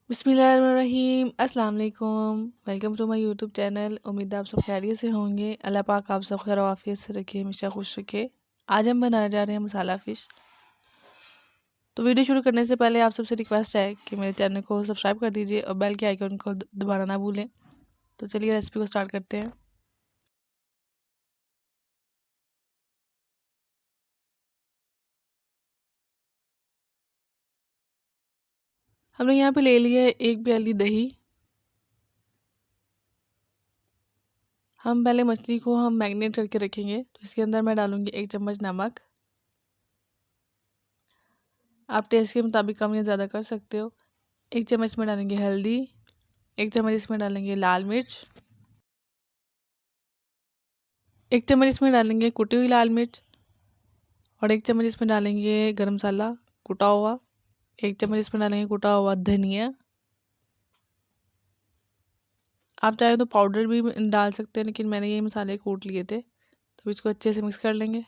बिस्मिल्लाहिर्रहमानिर्रहीम अस्सलाम वालेकुम। Welcome to my YouTube channel. उम्मीद है आप सब खैरियत से होंगे। अल्लाह पाक आप सब खैर आफियत से रखे, हमेशा खुश रखे। आज हम बनाने जा रहे हैं मसाला फ़िश। तो वीडियो शुरू करने से पहले आप सबसे रिक्वेस्ट है कि मेरे चैनल को सब्सक्राइब कर दीजिए और बेल के आइकन को दबाना ना भूलें। तो चलिए रेसिपी को स्टार्ट करते हैं। हमने यहाँ पे ले लिया है 1 प्याली दही। हम पहले मछली को हम मैरिनेट करके रखेंगे। तो इसके अंदर मैं डालूँगी 1 चम्मच नमक। आप टेस्ट के मुताबिक कम या ज़्यादा कर सकते हो। 1 चम्मच में डालेंगे हल्दी। 1 चम्मच इसमें डालेंगे लाल मिर्च। 1 चम्मच इसमें डालेंगे कुटी हुई लाल मिर्च। और 1 चम्मच इसमें डालेंगे गरम मसाला कुटा हुआ। 1 चम्मच इसमें डालेंगे कुटा हुआ धनिया। आप चाहें तो पाउडर भी डाल सकते हैं, लेकिन मैंने ये मसाले कूट लिए थे। तो इसको अच्छे से मिक्स कर लेंगे।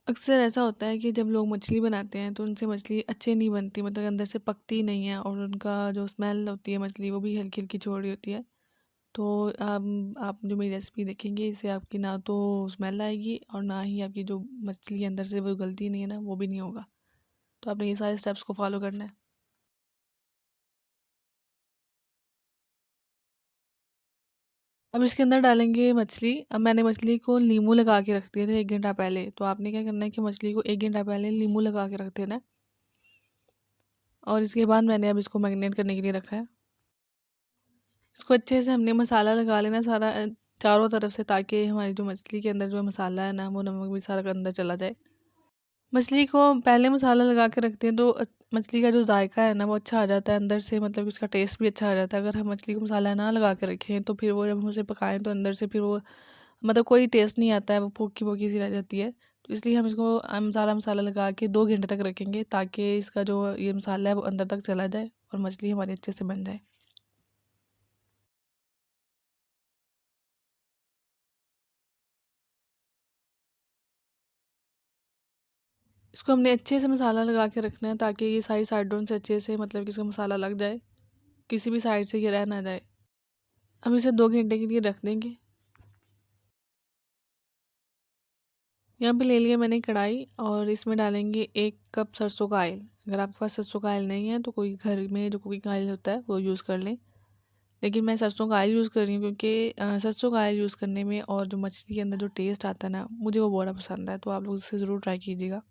अक्सर ऐसा होता है कि जब लोग मछली बनाते हैं तो उनसे मछली अच्छी नहीं बनती, मतलब अंदर से पकती नहीं है और उनका जो स्मेल होती है मछली वो भी हल्की हल्की छोड़ रही होती है। तो आप जो मेरी रेसिपी देखेंगे इससे आपकी ना तो स्मेल आएगी और ना ही आपकी जो मछली अंदर से वो गलती नहीं है ना, वो भी नहीं होगा। तो आपने ये सारे स्टेप्स को फॉलो करना है। अब इसके अंदर डालेंगे मछली। अब मैंने मछली को नींबू लगा के रख दिए थे 1 घंटा पहले। तो आपने क्या करना है कि मछली को 1 घंटा पहले नींबू लगा के रख देना है। और इसके बाद मैंने अब इसको मैरिनेट करने के लिए रखा है। इसको अच्छे से हमने मसाला लगा लेना सारा चारों तरफ से, ताकि हमारी जो मछली के अंदर जो मसाला है ना, वो नमक भी सारा अंदर चला जाए। मछली को पहले मसाला लगा के रखते हैं तो मछली का जो जायका है ना वो अच्छा आ जाता है अंदर से, मतलब उसका टेस्ट भी अच्छा आ जाता है। अगर हम मछली को मसाला ना लगा के रखें तो फिर वो जब हम उसे पकाएं तो अंदर से फिर वो मतलब कोई टेस्ट नहीं आता है, वो फोकी फोकी सी रह जाती है। तो इसलिए हम इसको सारा मसाला लगा के 2 घंटे तक रखेंगे, ताकि इसका जो ये मसाला है वो अंदर तक चला जाए और मछली हमारी अच्छे से बन जाए। इसको हमने अच्छे से मसाला लगा के रखना है, ताकि ये सारी साइडों से अच्छे से मतलब कि इसका मसाला लग जाए, किसी भी साइड से ये रह ना जाए। हम इसे 2 घंटे के लिए रख देंगे। यहाँ पे ले लिया मैंने कढ़ाई और इसमें डालेंगे 1 कप सरसों का ऑयल। अगर आपके पास सरसों का ऑयल नहीं है तो कोई घर में जो कुकिंग ऑयल होता है वो यूज़ कर लें, लेकिन मैं सरसों का ऑयल यूज़ कर रही हूँ क्योंकि सरसों का ऑयल यूज़ करने में और जो मछली के अंदर जो टेस्ट आता है ना, मुझे वो बड़ा पसंद है। तो आप लोग इसे ज़रूर ट्राई कीजिएगा।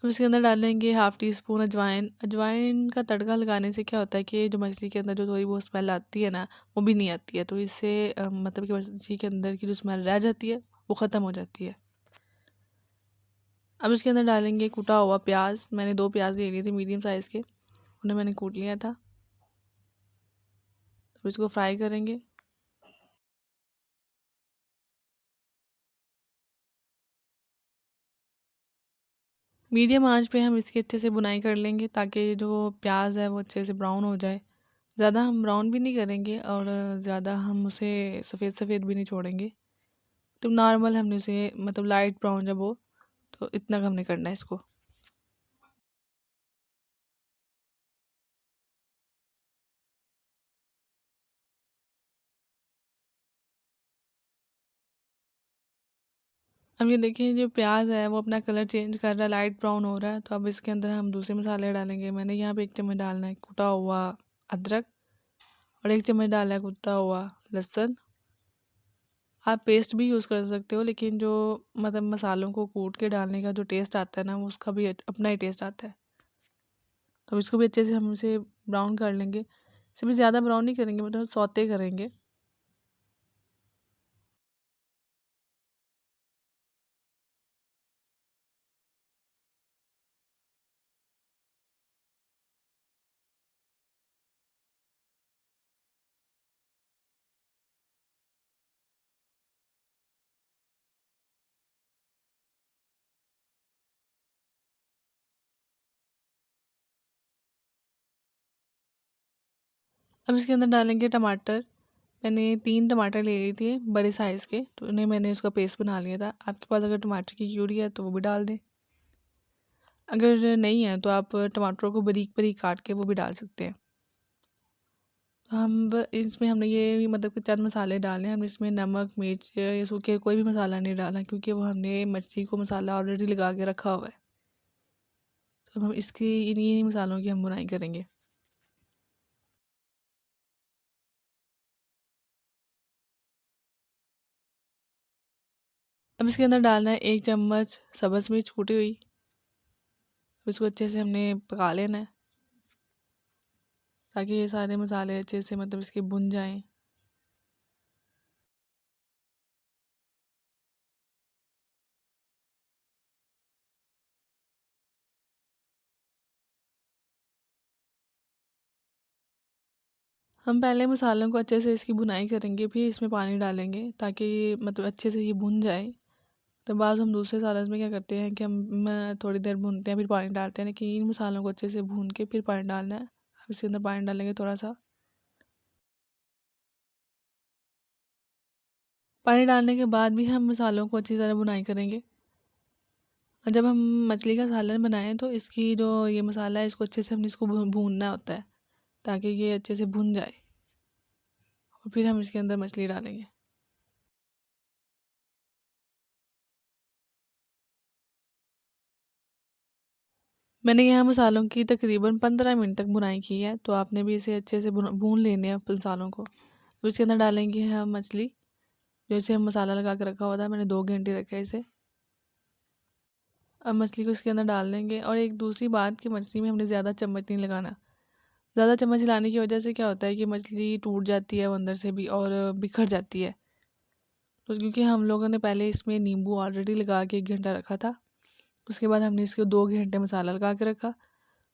अब इसके अंदर डालेंगे हाफ़ टी स्पून अजवाइन। अजवाइन का तड़का लगाने से क्या होता है कि जो मछली के अंदर जो थोड़ी बहुत स्मेल आती है ना, वो भी नहीं आती है। तो इससे मतलब कि मछली के अंदर की जो स्मेल रह जाती है वो ख़त्म हो जाती है। अब इसके अंदर डालेंगे कूटा हुआ प्याज। मैंने 2 प्याज ले लिए थे मीडियम साइज़ के, उन्हें मैंने कूट लिया था। तो इसको फ्राई करेंगे। मीडियम आंच पे हम इसकी अच्छे से भुनाई कर लेंगे, ताकि जो प्याज है वो अच्छे से ब्राउन हो जाए। ज़्यादा हम ब्राउन भी नहीं करेंगे और ज़्यादा हम उसे सफ़ेद सफ़ेद भी नहीं छोड़ेंगे। तो नॉर्मल हमने उसे मतलब लाइट ब्राउन जब हो, तो इतना हमने करना है इसको। अब ये देखिए जो प्याज है वो अपना कलर चेंज कर रहा है, लाइट ब्राउन हो रहा है। तो अब इसके अंदर हम दूसरे मसाले डालेंगे। मैंने यहाँ पे 1 चम्मच डालना है कुटा हुआ अदरक और 1 चम्मच डाला है कुटा हुआ लहसुन। आप पेस्ट भी यूज़ कर सकते हो, लेकिन जो मतलब मसालों को कूट के डालने का जो टेस्ट आता है ना, वो उसका भी अपना ही टेस्ट आता है। तो इसको भी अच्छे से हम इसे ब्राउन कर लेंगे। इसे भी ज़्यादा ब्राउन नहीं करेंगे, मतलब सौते करेंगे। अब इसके अंदर डालेंगे टमाटर। मैंने 3 टमाटर ले लिए थे बड़े साइज़ के, तो उन्हें मैंने उसका पेस्ट बना लिया था। आपके पास अगर टमाटर की प्यूरी है तो वो भी डाल दें। अगर नहीं है तो आप टमाटरों को बारीक बारीक काट के वो भी डाल सकते हैं। तो इसमें हमने ये मतलब कि चंद मसाले डाले हैं। हमने इसमें नमक, मिर्च या सूखे कोई भी मसाला नहीं डाला, क्योंकि वो हमने मछली को मसाला ऑलरेडी लगा के रखा हुआ है। तो हम इसकी इन्हीं मसालों की हम बुनाई करेंगे। अब इसके अंदर डालना है 1 चम्मच सब्ज़ मिर्च कूटी हुई। इसको अच्छे से हमने पका लेना है, ताकि ये सारे मसाले अच्छे से मतलब इसके भुन जाएं। हम पहले मसालों को अच्छे से इसकी भुनाई करेंगे, फिर इसमें पानी डालेंगे ताकि ये मतलब अच्छे से ये भुन जाए। तो बाद हम दूसरे सालन में क्या करते हैं कि हम थोड़ी देर भूनते हैं फिर पानी डालते हैं, लेकिन इन मसालों को अच्छे से भून के फिर पानी डालना है। अब इसके अंदर पानी डालेंगे थोड़ा सा। पानी डालने के बाद भी हम मसालों को अच्छी तरह भुनाई करेंगे। और जब हम मछली का सालन बनाएं तो इसकी जो ये मसाला है इसको अच्छे से हमने इसको भूनना होता है, ताकि ये अच्छे से भुन जाए। और फिर हम इसके अंदर मछली डालेंगे। मैंने यहाँ मसालों की तकरीबन 15 मिनट तक भुनाई की है, तो आपने भी इसे अच्छे से भून लेने हैं मसालों को। तो इसके अंदर डालेंगे हम मछली, जो इसे हम मसाला लगा के रखा हुआ था। मैंने 2 घंटे रखा है इसे। अब मछली को इसके अंदर डाल देंगे। और एक दूसरी बात कि मछली में हमने ज़्यादा चम्मच नहीं लगाना। ज़्यादा चम्मच हिलाने की वजह से क्या होता है कि मछली टूट जाती है वो अंदर से भी, और बिखर जाती है। तो क्योंकि हम लोगों ने पहले इसमें नींबू ऑलरेडी लगा के 1 घंटा रखा था, उसके बाद हमने इसको 2 घंटे मसाला लगा के रखा।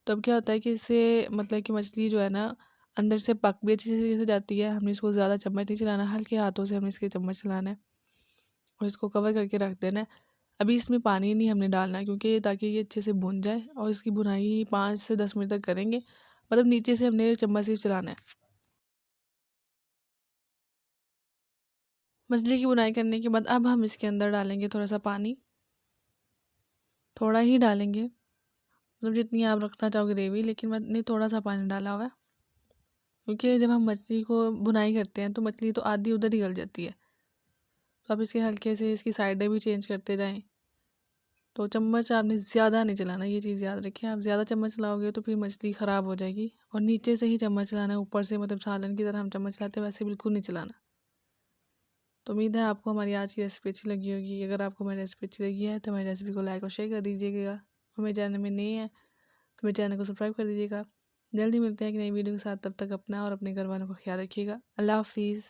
तो अब क्या होता है कि इससे मतलब कि मछली जो है ना अंदर से पक भी अच्छी तरीके से जाती है। हमने इसको ज़्यादा चम्मच नहीं चलाना, हल्के हाथों से हमने इसके चम्मच चलाना है और इसको कवर करके रख देना है। अभी इसमें पानी नहीं हमने डालना है, क्योंकि ताकि ये अच्छे से भुन जाए। और इसकी भुनाई 5 से 10 मिनट तक करेंगे, मतलब नीचे से हमने चम्मच से चलाना है। मछली की भुनाई करने के बाद अब हम इसके अंदर डालेंगे थोड़ा सा पानी। थोड़ा ही डालेंगे, मतलब जितनी आप रखना चाहो ग्रेवी, लेकिन मैंने थोड़ा सा पानी डाला हुआ है। क्योंकि जब हम मछली को भुनाई करते हैं तो मछली तो आधी उधर ही गल जाती है। तो आप इसके हल्के से इसकी साइडें भी चेंज करते जाएं। तो चम्मच आपने ज़्यादा नहीं चलाना, ये चीज़ याद रखें। आप ज़्यादा चम्मच चलाओगे तो फिर मछली ख़राब हो जाएगी। और नीचे से ही चम्मच चलाना है, ऊपर से मतलब सालन की तरह हम चम्मच चलाते हैं वैसे बिल्कुल नहीं चलाना। तो उम्मीद है आपको हमारी आज की रेसिपी अच्छी लगी होगी। अगर आपको हमारी रेसिपी अच्छी लगी है तो हमारी रेसिपी को लाइक और शेयर कर दीजिएगा। और मेरे चैनल में नए हैं तो मेरे चैनल को सब्सक्राइब कर दीजिएगा। जल्दी मिलते हैं एक नई वीडियो के साथ। तब तक अपना और अपने घर वालों का ख्याल रखिएगा। अल्लाह हाफिज़।